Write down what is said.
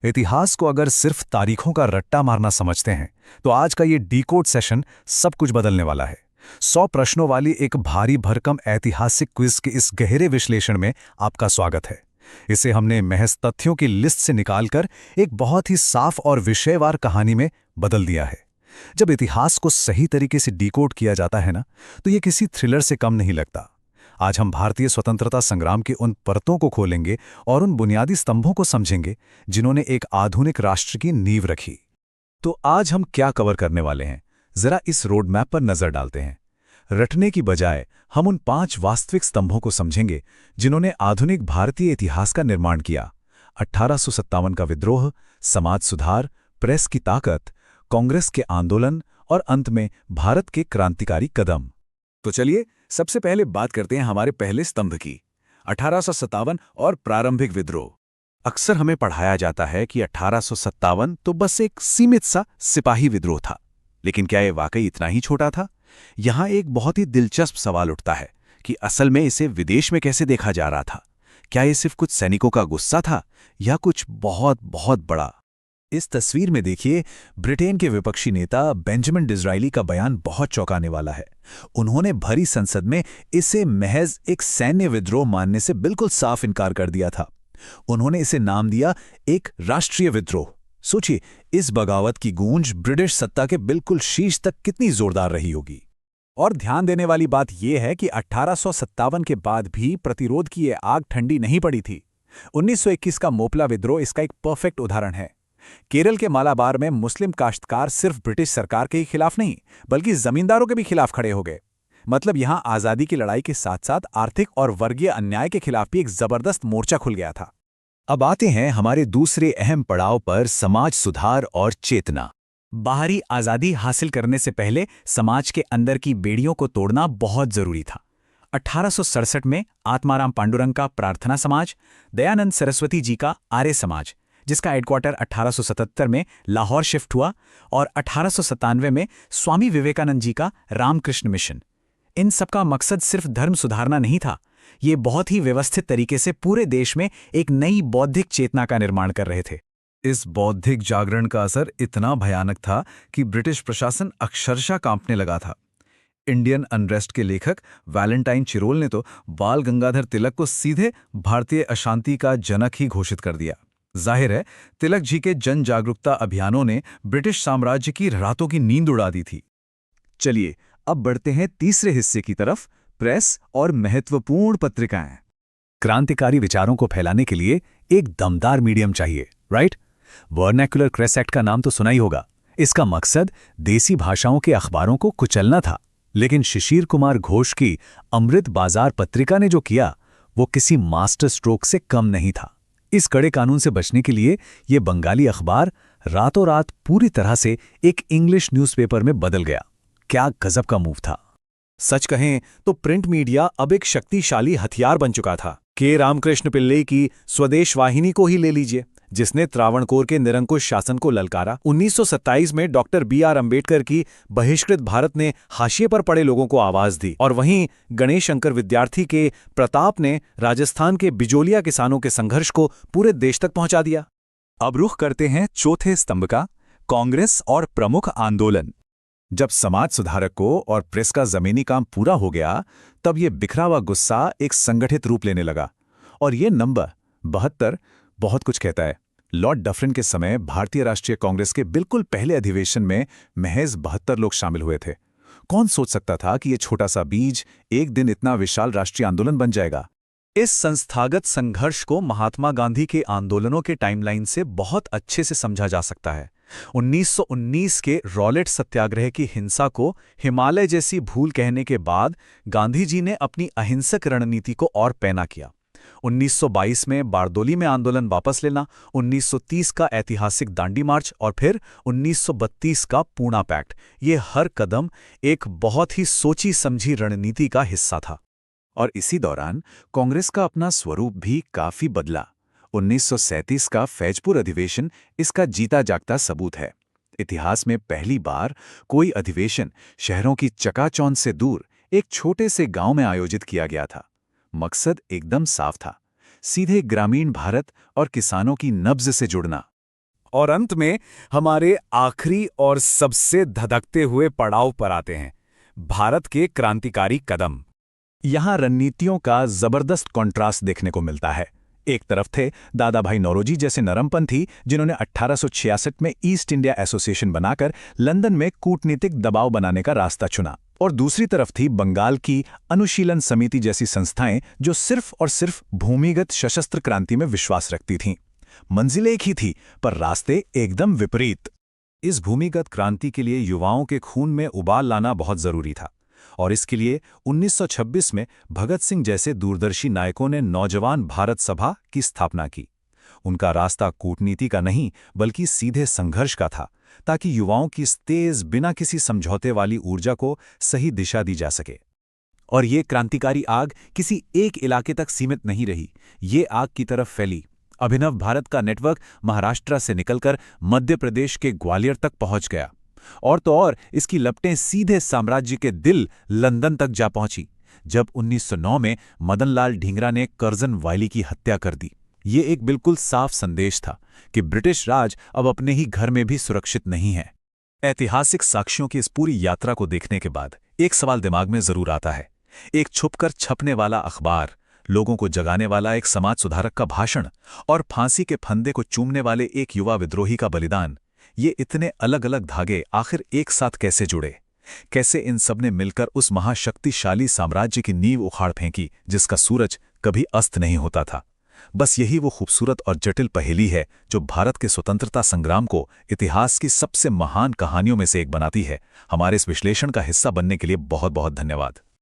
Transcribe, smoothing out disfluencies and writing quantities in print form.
इतिहास को अगर सिर्फ तारीखों का रट्टा मारना समझते हैं तो आज का ये डीकोड सेशन सब कुछ बदलने वाला है। 100 प्रश्नों वाली एक भारी भरकम ऐतिहासिक क्विज के इस गहरे विश्लेषण में आपका स्वागत है। इसे हमने महज तथ्यों की लिस्ट से निकालकर एक बहुत ही साफ और विषयवार कहानी में बदल दिया है। जब इतिहास को सही तरीके से डीकोड किया जाता है ना, तो ये किसी थ्रिलर से कम नहीं लगता। आज हम भारतीय स्वतंत्रता संग्राम की उन परतों को खोलेंगे और उन बुनियादी स्तंभों को समझेंगे जिन्होंने एक आधुनिक राष्ट्र की नींव रखी। तो आज हम क्या कवर करने वाले हैं, जरा इस रोड मैप पर नजर डालते हैं। रटने की बजाय हम उन 5 वास्तविक स्तंभों को समझेंगे जिन्होंने आधुनिक भारतीय इतिहास का निर्माण किया। 1857 का विद्रोह, समाज सुधार, प्रेस की ताकत, कांग्रेस के आंदोलन और अंत में भारत के क्रांतिकारी कदम। तो चलिए सबसे पहले बात करते हैं हमारे पहले स्तंभ की, 1857 और प्रारंभिक विद्रोह। अक्सर हमें पढ़ाया जाता है कि 1857 तो बस एक सीमित सा सिपाही विद्रोह था, लेकिन क्या ये वाकई इतना ही छोटा था? यहाँ एक बहुत ही दिलचस्प सवाल उठता है कि असल में इसे विदेश में कैसे देखा जा रहा था। क्या ये सिर्फ कुछ सैनिकों का गुस्सा था या कुछ बहुत बहुत बड़ा? इस तस्वीर में देखिए, ब्रिटेन के विपक्षी नेता बेंजामिन डिज़रायली का बयान बहुत चौंकाने वाला है। उन्होंने भरी संसद में इसे महज एक सैन्य विद्रोह मानने से बिल्कुल साफ इनकार कर दिया था। उन्होंने इसे नाम दिया एक राष्ट्रीय विद्रोह। सोचिए, इस बगावत की गूंज ब्रिटिश सत्ता के बिल्कुल शीर्ष तक कितनी जोरदार रही होगी। और ध्यान देने वाली बात यह है कि 1857 के बाद भी प्रतिरोध की ये आग ठंडी नहीं पड़ी थी। 1921 का मोपला विद्रोह इसका एक परफेक्ट उदाहरण है। केरल के मालाबार में मुस्लिम काश्तकार सिर्फ ब्रिटिश सरकार के ही खिलाफ नहीं, बल्कि जमींदारों के भी खिलाफ खड़े हो गए। मतलब यहां आजादी की लड़ाई के साथ साथ आर्थिक और वर्गीय अन्याय के खिलाफ भी एक जबरदस्त मोर्चा खुल गया था। अब आते हैं हमारे दूसरे अहम पड़ाव पर, समाज सुधार और चेतना। बाहरी आजादी हासिल करने से पहले समाज के अंदर की बेड़ियों को तोड़ना बहुत जरूरी था। 1867 में आत्माराम पांडुरंग का प्रार्थना समाज, दयानंद सरस्वती जी का आर्य समाज, जिसका हेडक्वार्टर 1877 में लाहौर शिफ्ट हुआ, और 1897 में स्वामी विवेकानंद जी का रामकृष्ण मिशन। इन सबका मकसद सिर्फ धर्म सुधारना नहीं था, ये बहुत ही व्यवस्थित तरीके से पूरे देश में एक नई बौद्धिक चेतना का निर्माण कर रहे थे। इस बौद्धिक जागरण का असर इतना भयानक था कि ब्रिटिश प्रशासन अक्षरशः कांपने लगा था। इंडियन अनरेस्ट के लेखक वैलेंटाइन चिरोल ने तो बाल गंगाधर तिलक को सीधे भारतीय अशांति का जनक ही घोषित कर दिया। जाहिर है, तिलक जी के जन जागरूकता अभियानों ने ब्रिटिश साम्राज्य की रातों की नींद उड़ा दी थी। चलिए अब बढ़ते हैं तीसरे हिस्से की तरफ, प्रेस और महत्वपूर्ण पत्रिकाएं। क्रांतिकारी विचारों को फैलाने के लिए एक दमदार मीडियम चाहिए, राइट? वर्नैकुलर प्रेस एक्ट का नाम तो सुना ही होगा। इसका मकसद देसी भाषाओं के अखबारों को कुचलना था। लेकिन शिशिर कुमार घोष की अमृत बाजार पत्रिका ने जो किया, वो किसी मास्टर स्ट्रोक से कम नहीं था। इस कड़े कानून से बचने के लिए ये बंगाली अखबार रातों रात पूरी तरह से एक इंग्लिश न्यूज़पेपर में बदल गया। क्या गजब का मूव था! सच कहें तो प्रिंट मीडिया अब एक शक्तिशाली हथियार बन चुका था। के रामकृष्ण पिल्ले की स्वदेश वाहिनी को ही ले लीजिए, जिसने त्रावणकोर के निरंकुश शासन को ललकारा। 1927 में डॉक्टर बी.आर. अंबेडकर की बहिष्कृत भारत ने हाशिए पर पड़े लोगों को आवाज दी, और वहीं गणेश शंकर विद्यार्थी के प्रताप ने राजस्थान के बिजोलिया किसानों के संघर्ष को पूरे देश तक पहुंचा दिया। अब रुख करते हैं चौथे स्तंभ का, कांग्रेस और प्रमुख आंदोलन। जब समाज सुधारक को और प्रेस का जमीनी काम पूरा हो गया, तब ये बिखरा हुआ गुस्सा एक संगठित रूप लेने लगा। और ये नंबर 72 बहुत कुछ कहता है। लॉर्ड डफरिन के समय भारतीय राष्ट्रीय कांग्रेस के बिल्कुल पहले अधिवेशन में महज 72 लोग शामिल हुए थे। कौन सोच सकता था कि ये छोटा सा बीज एक दिन इतना विशाल राष्ट्रीय आंदोलन बन जाएगा? इस संस्थागत संघर्ष को महात्मा गांधी के आंदोलनों के टाइमलाइन से बहुत अच्छे से समझा जा सकता है। 1919 के रॉलेट सत्याग्रह की हिंसा को हिमालय जैसी भूल कहने के बाद गांधी जी ने अपनी अहिंसक रणनीति को और पैना किया। 1922 में बारदोली में आंदोलन वापस लेना, 1930 का ऐतिहासिक दांडी मार्च और फिर 1932 का पूना पैक्ट, ये हर कदम एक बहुत ही सोची समझी रणनीति का हिस्सा था। और इसी दौरान कांग्रेस का अपना स्वरूप भी काफी बदला। 1937 का फैजपुर अधिवेशन इसका जीता जागता सबूत है। इतिहास में पहली बार कोई अधिवेशन शहरों की चकाचौंध से दूर एक छोटे से गांव में आयोजित किया गया था। मकसद एकदम साफ था, सीधे ग्रामीण भारत और किसानों की नब्ज से जुड़ना। और अंत में हमारे आखिरी और सबसे धधकते हुए पड़ाव पर आते हैं, भारत के क्रांतिकारी कदम। यहाँ रणनीतियों का जबरदस्त कॉन्ट्रास्ट देखने को मिलता है। एक तरफ थे दादा भाई नौरोजी जैसे नरमपंथी, जिन्होंने 1866 में ईस्ट इंडिया एसोसिएशन बनाकर लंदन में कूटनीतिक दबाव बनाने का रास्ता चुना, और दूसरी तरफ थी बंगाल की अनुशीलन समिति जैसी संस्थाएं जो सिर्फ और सिर्फ भूमिगत सशस्त्र क्रांति में विश्वास रखती थीं। मंजिल एक ही थी, पर रास्ते एकदम विपरीत। इस भूमिगत क्रांति के लिए युवाओं के खून में उबाल लाना बहुत जरूरी था, और इसके लिए 1926 में भगत सिंह जैसे दूरदर्शी नायकों ने नौजवान भारत सभा की स्थापना की। उनका रास्ता कूटनीति का नहीं बल्कि सीधे संघर्ष का था, ताकि युवाओं की इस तेज बिना किसी समझौते वाली ऊर्जा को सही दिशा दी जा सके। और ये क्रांतिकारी आग किसी एक इलाके तक सीमित नहीं रही, ये आग की तरफ फैली। अभिनव भारत का नेटवर्क महाराष्ट्र से निकलकर मध्य प्रदेश के ग्वालियर तक पहुंच गया, और तो और इसकी लपटें सीधे साम्राज्य के दिल लंदन तक जा पहुंची, जब 1909 में मदनलाल ढींगरा ने कर्जन वायली की हत्या कर दी। ये एक बिल्कुल साफ संदेश था कि ब्रिटिश राज अब अपने ही घर में भी सुरक्षित नहीं है। ऐतिहासिक साक्ष्यों की इस पूरी यात्रा को देखने के बाद एक सवाल दिमाग में जरूर आता है। एक छुपकर छपने वाला अखबार, लोगों को जगाने वाला एक समाज सुधारक का भाषण, और फांसी के फंदे को चूमने वाले एक युवा विद्रोही का बलिदान, ये इतने अलग अलग धागे आखिर एक साथ कैसे जुड़े? कैसे इन सब ने मिलकर उस महाशक्तिशाली साम्राज्य की नींव उखाड़ फेंकी जिसका सूरज कभी अस्त नहीं होता था? बस यही वो खूबसूरत और जटिल पहेली है जो भारत के स्वतंत्रता संग्राम को इतिहास की सबसे महान कहानियों में से एक बनाती है। हमारे इस विश्लेषण का हिस्सा बनने के लिए बहुत बहुत धन्यवाद।